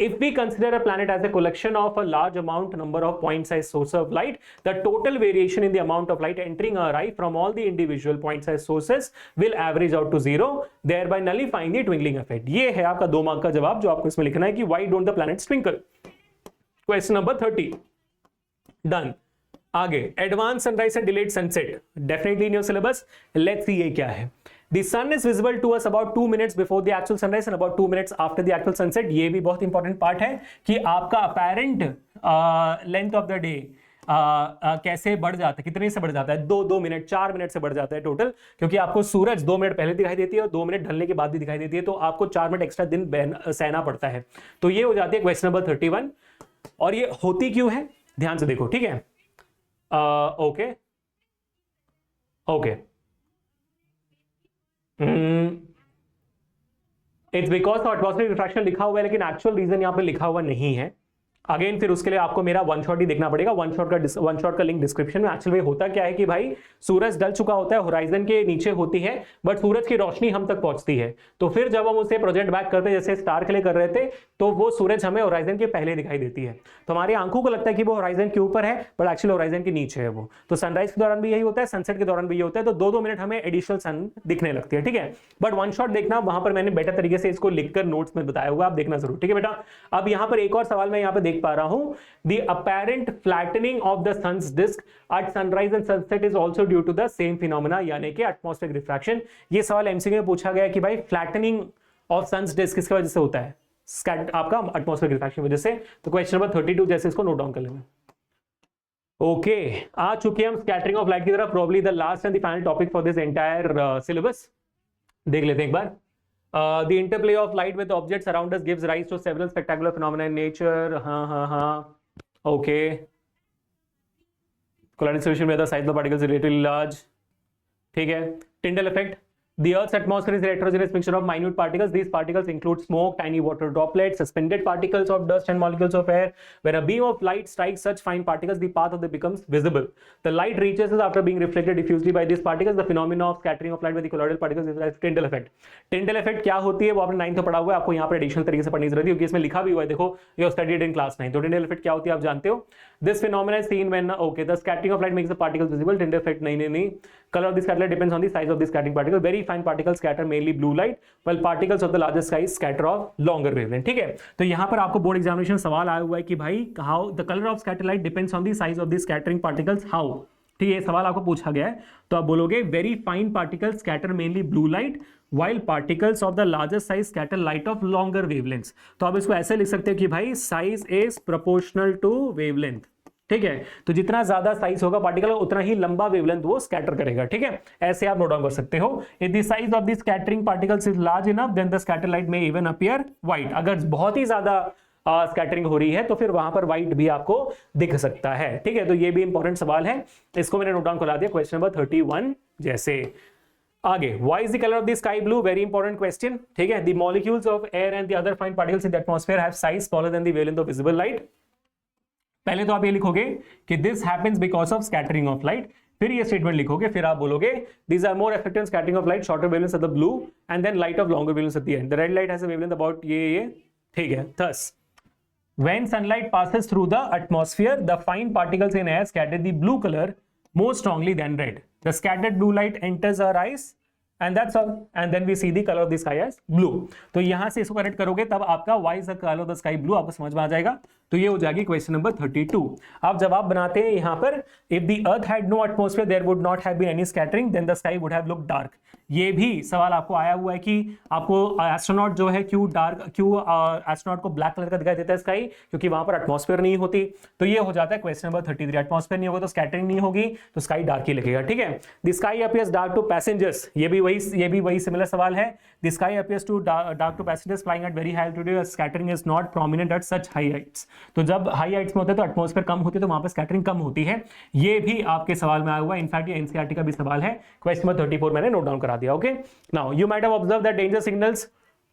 If we consider a planet as a collection of a large number of point-sized sources of light, the total variation in the amount of light entering our eye from all the individual point-sized sources will average out to 0, thereby nullifying the twinkling effect. ये है आपका 2 मार्क का जवाब जो आपको इसमें लिखना है कि why don't the planets twinkle. Question number 30 done. आगे, advance sunrise and delayed sunset, definitely in your syllabus. Let's see ये क्या है। The sun is visible to us about 2 minutes before the actual sunrise and about 2 minutes after the actual sunset. ये भी बहुत इंपॉर्टेंट पार्ट है कि आपका apparent length of the day कैसे बढ़ जाता है, कितने से बढ़ जाता है, 2 मिनट 4 मिनट से बढ़ जाता है टोटल, क्योंकि आपको सूरज 2 मिनट पहले दिखाई देती है और 2 मिनट ढलने के बाद भी दिखाई देती है, तो आपको 4 मिनट एक्स्ट्रा दिन सहना पड़ता है। तो ये हो जाती है क्वेश्चन नंबर 31। और ये होती क्यों है ध्यान से देखो। ठीक है, okay okay, it's because atmospheric refraction लिखा हुआ है लेकिन एक्चुअल रीजन यहां पे लिखा हुआ नहीं है। अगेन फिर उसके लिए आपको मेरा वन शॉट ही देखना पड़ेगा, वन शॉट का लिंक डिस्क्रिप्शन में। एक्चुअली होता क्या है कि भाई सूरज डल चुका होता है, होराइजन के नीचे होती है, बट सूरज की रोशनी हम तक पहुंचती है। तो फिर जब हम उसे प्रोजेक्ट बैक करते हैं, जैसे स्टार के लिए कर रहे थे, तो वो सूरज हमें होराइजन के पहले दिखाई देती है। तो हमारी आंखों को लगता है कि वो होराइजन के ऊपर है, बट एक्चुअली होराइजन के नीचे है वो। तो सनराइज के दौरान भी यही होता है, सनसेट के दौरान भी यही होता है। तो 2-2 मिनट हमें एडिशनल सन दिखने लगती है। ठीक है, बट वन शॉट देखना, वहां पर मैंने बेटर तरीके से इसको लिखकर नोट्स में बताया हुआ, आप देखना जरूर। ठीक है बेटा, अब यहां पर एक और सवाल मैं यहां पर देख पा रहा हूं, the apparent flattening of the sun's disk at sunrise and sunset is also due to the same phenomena, यानी कि atmospheric refraction। ये सवाल एमसीक्यू में पूछा गया कि भाई फ्लैटनिंग ऑफ सन्स डिस्क किसकी वजह से होता है, आपका एटमॉस्फेरिक रिफ्रैक्शन की वजह से। तो क्वेश्चन नंबर 32 जैसे इसको नोट डाउन कर लेंगे। ओके, आ चुके हम स्कैटरिंग ऑफ लाइट की तरफ, probably the last and the final topic for this entire syllabus. देख लेते हैं एक बार। The interplay of light with objects around us gives rise to several spectacular phenomena in nature. हाँ okay, colloidal solution where the size of the particles is relatively large. ठीक है, Tyndall effect. The Earth's atmosphere is a heterogeneous mixture of minute particles. These particles include smoke, tiny water droplets, suspended particles of dust, and molecules of air. When a beam of light strikes such fine particles, the path of them becomes visible. The light reaches us after being reflected diffusely by these particles. The phenomena of scattering of light by the colloidal particles is like Tyndall effect. Tyndall effect क्या होती है वो आपने 9th में पढ़ा हुआ है, आपको यहाँ पर एडिशनल तरीके से पढ़ने की जरूरत है क्योंकि इसमें लिखा भी हुआ है। देखो, you studied in class 9। तो Tyndall effect क्या होती है आप जानते हो। This phenomenon is seen when the scattering of light makes the particles visible. Tyndall effect नहीं। Color of the satellite depends on the size of the scattering particle. Very fine particles scatter mainly blue light, while particles of the larger size scatter of longer wavelength. ठीक है, तो यहाँ पर आपको बोर्ड एग्जामिनेशन सवाल आया हुआ है कि भाई how the color of scatter light depends on the size of the scattering particles. How? ठीक है, ये सवाल आपको पूछा गया है, तो आप बोलोगे very fine particles scatter mainly blue light, while particles of the larger size scatter light of longer wavelengths. तो आप इसको ऐसे लिख सकते हो कि भाई size is proportional to wavelength। ठीक है, तो जितना ज्यादा साइज होगा पार्टिकल उतना ही लंबा वेवलेंथ वो स्कैटर करेगा। ठीक है, ऐसे आप नोट डाउन कर सकते हो। If the size of the scattering particles is large enough then the scatter light may even appear white. अगर बहुत ही ज्यादा स्कैटरिंग हो रही है तो फिर वहां पर व्हाइट भी आपको दिख सकता है। ठीक है, तो ये भी इंपॉर्टेंट सवाल है, इसको मैंने नोट डाउन करा दिया क्वेश्चन नंबर 31 जैसे। आगे, why is the color of the sky blue? Very important question। ठीक है, the molecules of air and the other fine particles in the atmosphere have size smaller than the wavelength of visible light। पहले तो आप ये लिखोगे कि this happens because of scattering of light, फिर ये स्टेटमेंट लिखोगे, फिर आप बोलोगे these are more effective in scattering of light shorter wavelengths at the blue and then light of longer wavelengths at the end. The red light has a wavelength about ये ठीक है। thus When sunlight passes through the atmosphere, the fine particles in air scatter the blue color more strongly than red. The scattered blue light enters our eyes and that's all. And then we see the color of the sky as blue. तो यहां से इसको करेक्ट करोगे तब आपका why is the color of the sky blue आपको समझ में आ जाएगा। तो ये हो जाएगी क्वेश्चन नंबर 32। अब जवाब बनाते हैं यहां पर, if the earth had no atmosphere there would not have been any scattering then the sky would have look dark. ये भी सवाल आपको आया हुआ है कि आपको एस्ट्रोनॉट जो है क्यों एस्ट्रोनॉट को ब्लैक कलर का दिखाई देता है स्काई, क्योंकि वहां पर एटमॉस्फेयर नहीं होती। तो ये हो जाता है क्वेश्चन नंबर 33। एटमॉस्फेयर नहीं होगा तो स्कैटरिंग नहीं होगी तो स्काई डार्क ही लगेगा। ठीक है, the sky appears dark to passengers, ये भी वही सिमिलर सवाल है। The sky appears too dark to passengers flying at very high altitude, scattering is not prominent at such high heights. तो जब हाई हाइट्स में होता है तो एटमॉस्फेयर कम होती है तो वहां पर स्कैटरिंग कम होती है। ये भी आपके सवाल में आया हुआ है, इनफैक्ट ये एनसीईआरटी का भी सवाल है। क्वेश्चन नंबर 34 मैंने नोट डाउन करा दिया। Okay, now you might have observe that danger signals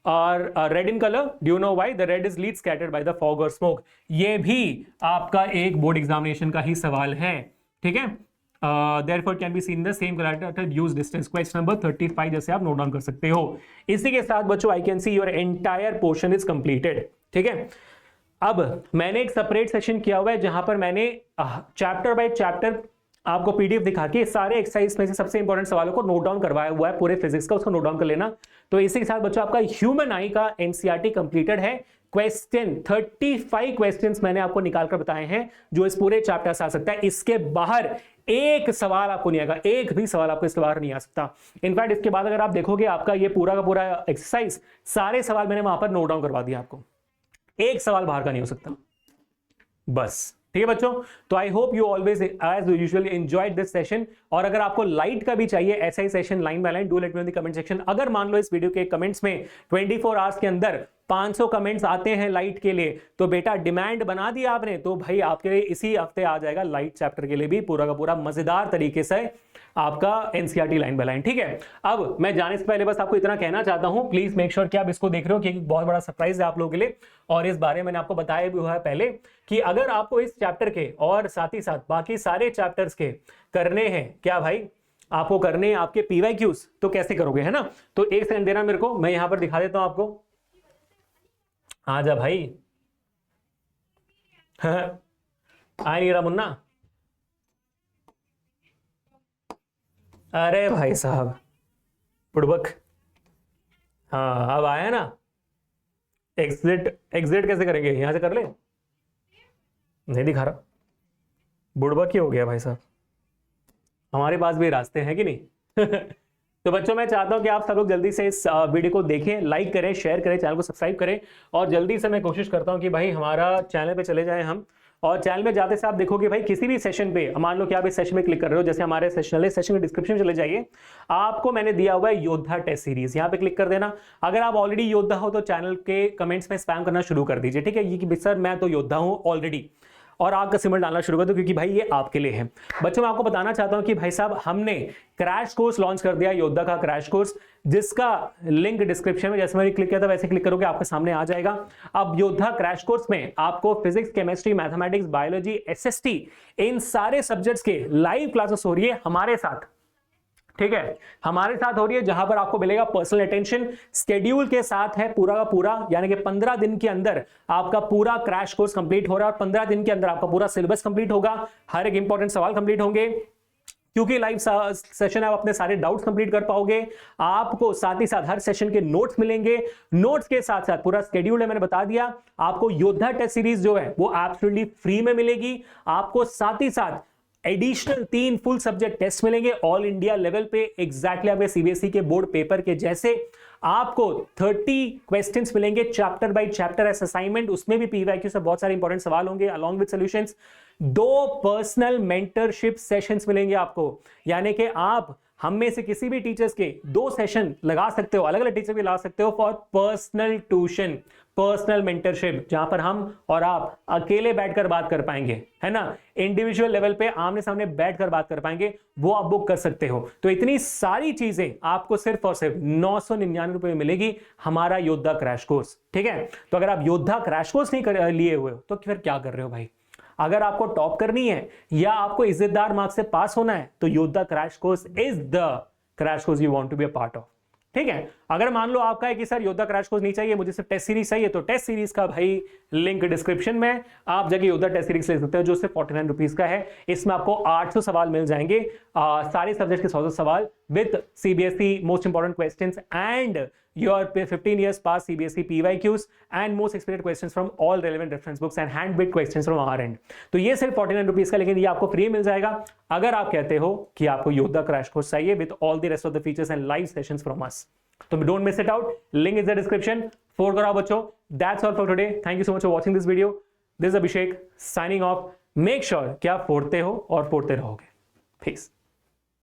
are red in color. Do you know why? The red is least scattered by the fog or smoke. ये भी आपका एक बोर्ड एग्जामिनेशन का ही सवाल है। ठीक है, therefore can be seen the same color at a reduced distance. Question number 35 जैसे आप नोट डाउन कर सकते हो। इसी के साथ बच्चों I can see your entire portion is completed. ठीक है, अब मैंने एक सेपरेट सेशन किया हुआ है जहां पर मैंने चैप्टर बाय चैप्टर आपको पीडीएफ दिखा के सारे एक्सरसाइज में से सबसे इंपॉर्टेंट सवालों को नोट डाउन करवाया हुआ है, पूरे फिजिक्स का, उसको नोट डाउन कर लेना। तो इसी के साथ बच्चों आपका ह्यूमन आई का एनसीईआरटी कंप्लीटेड है। क्वेश्चन 35 क्वेश्चंस मैंने आपको निकाल कर बताए हैं जो इस पूरे चैप्टर से आ सकता है। इसके बाहर एक सवाल आपको नहीं आएगा, एक भी सवाल आपको इसके बाहर नहीं आ सकता। इनफैक्ट इसके बाद अगर आप देखोगे आपका ये पूरा का पूरा एक्सरसाइज, सारे सवाल मैंने वहां पर नोट डाउन करवा दिया आपको, एक सवाल बाहर का नहीं हो सकता बस। ठीक है बच्चों, तो I hope you always as usually enjoyed this session. और अगर आपको लाइट का भी चाहिए ऐसा ही session line by line, do let me in the comment section. अगर मान लो इस वीडियो के कमेंट्स में 24 आवर्स के अंदर 500 कमेंट्स आते हैं लाइट के लिए, तो बेटा डिमांड बना दिया आपने, तो भाई आपके लिए इसी हफ्ते आ जाएगा लाइट चैप्टर के लिए भी पूरा का पूरा मजेदार तरीके से आपका एनसीईआरटी लाइन बाय लाइन। ठीक है, अब मैं जाने से पहले बस आपको इतना कहना चाहता हूं, प्लीज मेक श्योर कि आप इसको देख रहे हो क्योंकि बहुत बड़ा सरप्राइज है आप लोगों के लिए। और इस बारे में मैंने आपको बताया भी हुआ है पहले कि अगर आपको इस चैप्टर के और साथ ही साथ बाकी सारे चैप्टर्स के करने हैं, क्या भाई आपको करने हैं आपके पीवाईक्यूज, तो कैसे करोगे, है ना। तो एक सेकंड देना मेरे को, मैं यहां पर दिखा देता हूं आपको। आ जा भाई, आ नहीं रहा मुन्ना। अरे भाई साहब बुड़बक, हाँ अब आया ना। एग्जिट कैसे करेंगे, यहां से कर ले, नहीं दिखा रहा, बुड़बक ही हो गया भाई साहब। हमारे पास भी रास्ते हैं कि नहीं। तो बच्चों मैं चाहता हूं कि आप सब लोग जल्दी से इस वीडियो को देखें, लाइक करें, शेयर करें, चैनल को सब्सक्राइब करें। और जल्दी से मैं कोशिश करता हूं कि भाई हमारा चैनल पे चले जाएं हम। और चैनल में जाते से आप देखोगे भाई किसी भी सेशन पे, मान लो कि आप इस सेशन में क्लिक कर रहे हो, जैसे हमारे सेशन के डिस्क्रिप्शन में चले जाइए, आपको मैंने दिया हुआ है योद्धा टेस्ट सीरीज, यहाँ पे क्लिक कर देना। अगर आप ऑलरेडी योद्धा हो तो चैनल के कमेंट्स में स्पैम करना शुरू कर दीजिए। ठीक है, ये कि सर मैं तो योद्धा हूँ ऑलरेडी, और आपका सिंबल डालना शुरू कर दो क्योंकि भाई ये आपके लिए है। बच्चों मैं आपको बताना चाहता हूं कि भाई साहब हमने क्रैश कोर्स लॉन्च कर दिया, योद्धा का क्रैश कोर्स, जिसका लिंक डिस्क्रिप्शन में, जैसे मैंने क्लिक किया था वैसे क्लिक करोगे आपके सामने आ जाएगा। अब योद्धा क्रैश कोर्स में आपको physics, chemistry, mathematics, biology, SST, इन सारे सब्जेक्ट्स के लाइव क्लासेस हो रही है हमारे साथ। ठीक है, हमारे साथ हो रही है, जहां पर आपको मिलेगा पर्सनल अटेंशन, स्केड्यूल के साथ है पूरा का पूरा, यानी कि 15 दिन के अंदर आपका पूरा क्रैश कोर्स कंप्लीट हो रहा है। और 15 दिन के अंदर आपका पूरा सिलेबस कंप्लीट होगा, हर एक इंपॉर्टेंट सवाल कंप्लीट होंगे, क्योंकि लाइव सेशन है, आप अपने सारे डाउट्स कंप्लीट कर पाओगे। आपको साथ ही साथ हर सेशन के नोट्स मिलेंगे, नोट्स के साथ साथ पूरा स्केड्यूल है, मैंने बता दिया। आपको योद्धा टेस्ट सीरीज जो है वो एब्सोल्युटली फ्री में मिलेगी। आपको साथ ही साथ एडिशनल 3 फुल सब्जेक्ट टेस्ट मिलेंगे ऑल इंडिया लेवल पे, एग्जैक्टली आपके सीबीएसई के बोर्ड पेपर के जैसे। आपको 30 क्वेश्चंस मिलेंगे chapter by chapter S assignment, उसमें भी पीवाईक्यू से बहुत सारे इंपॉर्टेंट सवाल होंगे along with solutions. 2 personal mentorship sessions मिलेंगे आपको, यानी कि आप हम में से किसी भी टीचर्स के 2 सेशन लगा सकते हो, अलग अलग टीचर भी लगा सकते हो for personal tuition, personal mentorship, जहां पर हम और आप अकेले बैठकर बात कर पाएंगे, है ना, इंडिविजुअल लेवल पे आमने सामने बैठकर बात कर पाएंगे, वो आप बुक कर सकते हो। तो इतनी सारी चीजें आपको सिर्फ और सिर्फ 999 रुपए में मिलेगी, हमारा योद्धा क्रैश कोर्स। ठीक है, तो अगर आप योद्धा क्रैश कोर्स नहीं लिए हुए हो तो फिर क्या कर रहे हो भाई। अगर आपको टॉप करनी है या आपको इज्जतदार मार्क्स से पास होना है तो Yoddha crash course is the crash course you want to be a part of. ठीक है, अगर मान लो आपका है कि सर योद्धा क्रैश कोर्स नहीं चाहिए, मुझे सिर्फ टेस्ट सीरीज चाहिए, तो टेस्ट सीरीज का भाई लिंक डिस्क्रिप्शन में, आप जगह योद्धा टेस्ट सीरीज ले सकते हो जो सिर्फ 49 रुपीज का है। इसमें आपको 800 सवाल मिल जाएंगे, सारे सब्जेक्ट के 100 सवाल with CBSE most important questions and your 15 years past CBSE PYQs and most expected questions from all relevant reference books and hand-built questions from our end। तो ये सिर्फ 49 रुपीज का, लेकिन ये आपको फ्री मिल जाएगा अगर आप कहते हो कि आपको योद्धा क्रैश कोर्स चाहिए with all the rest of the features and live sessions from us. तो don't miss it out, link is the description. फोर कराओ बच्चों। That's all for today, thank you so much for watching this video. This is Abhishek signing off. Make sure कि आप फोड़ते हो और फोड़ते रहोगे। पीस।